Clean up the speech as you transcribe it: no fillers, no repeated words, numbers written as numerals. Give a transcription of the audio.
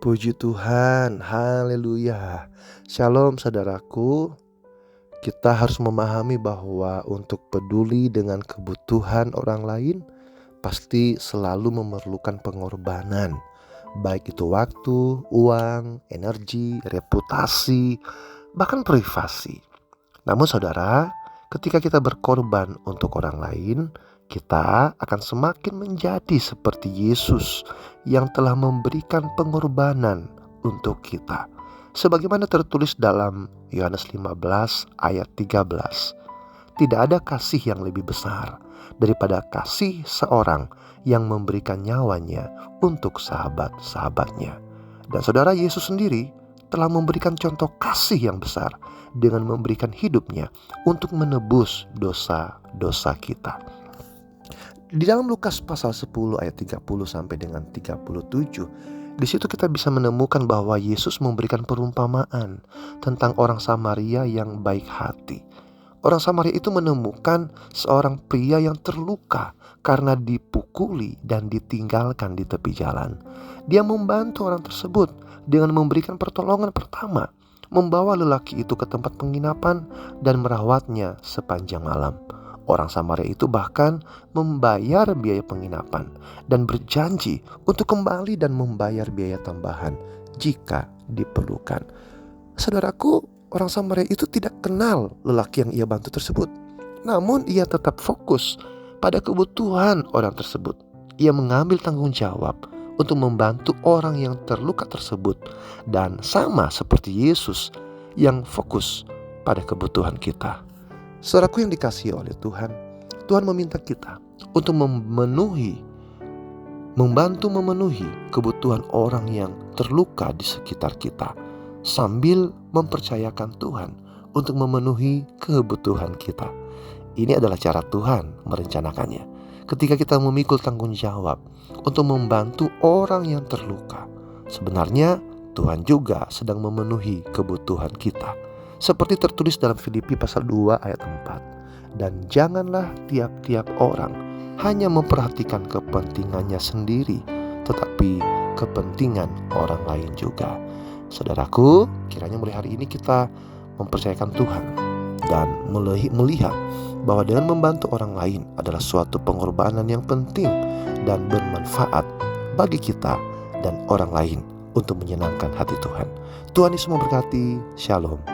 Puji Tuhan, haleluya. Shalom saudaraku, kita harus memahami bahwa untuk peduli dengan kebutuhan orang lain pasti selalu memerlukan pengorbanan. Baik itu waktu, uang, energi, reputasi, bahkan privasi. Namun saudara, ketika kita berkorban untuk orang lain, kita akan semakin menjadi seperti Yesus yang telah memberikan pengorbanan untuk kita. Sebagaimana tertulis dalam Yohanes 15 ayat 13. Tidak ada kasih yang lebih besar daripada kasih seorang yang memberikan nyawanya untuk sahabat-sahabatnya. Dan saudara, Yesus sendiri telah memberikan contoh kasih yang besar dengan memberikan hidupnya untuk menebus dosa-dosa kita. Di dalam Lukas pasal 10 ayat 30 sampai dengan 37, di situ kita bisa menemukan bahwa Yesus memberikan perumpamaan tentang orang Samaria yang baik hati. Orang Samaria itu menemukan seorang pria yang terluka karena dipukuli dan ditinggalkan di tepi jalan. Dia membantu orang tersebut dengan memberikan pertolongan pertama, membawa lelaki itu ke tempat penginapan dan merawatnya sepanjang malam. Orang Samaria itu bahkan membayar biaya penginapan dan berjanji untuk kembali dan membayar biaya tambahan jika diperlukan. Saudaraku, orang Samaria itu tidak kenal lelaki yang ia bantu tersebut. Namun ia tetap fokus pada kebutuhan orang tersebut. Ia mengambil tanggung jawab untuk membantu orang yang terluka tersebut. Dan sama seperti Yesus yang fokus pada kebutuhan kita. Saudaraku yang dikasihi oleh Tuhan, Tuhan meminta kita untuk membantu memenuhi kebutuhan orang yang terluka di sekitar kita, sambil mempercayakan Tuhan untuk memenuhi kebutuhan kita. Ini adalah cara Tuhan merencanakannya. Ketika kita memikul tanggung jawab untuk membantu orang yang terluka, sebenarnya Tuhan juga sedang memenuhi kebutuhan kita. Seperti tertulis dalam Filipi pasal 2 ayat 4. Dan janganlah tiap-tiap orang hanya memperhatikan kepentingannya sendiri, tetapi kepentingan orang lain juga. Saudaraku, kiranya mulai hari ini kita mempercayakan Tuhan dan melihat bahwa dengan membantu orang lain adalah suatu pengorbanan yang penting dan bermanfaat bagi kita dan orang lain untuk menyenangkan hati Tuhan. Tuhan Yesus memberkati. Shalom.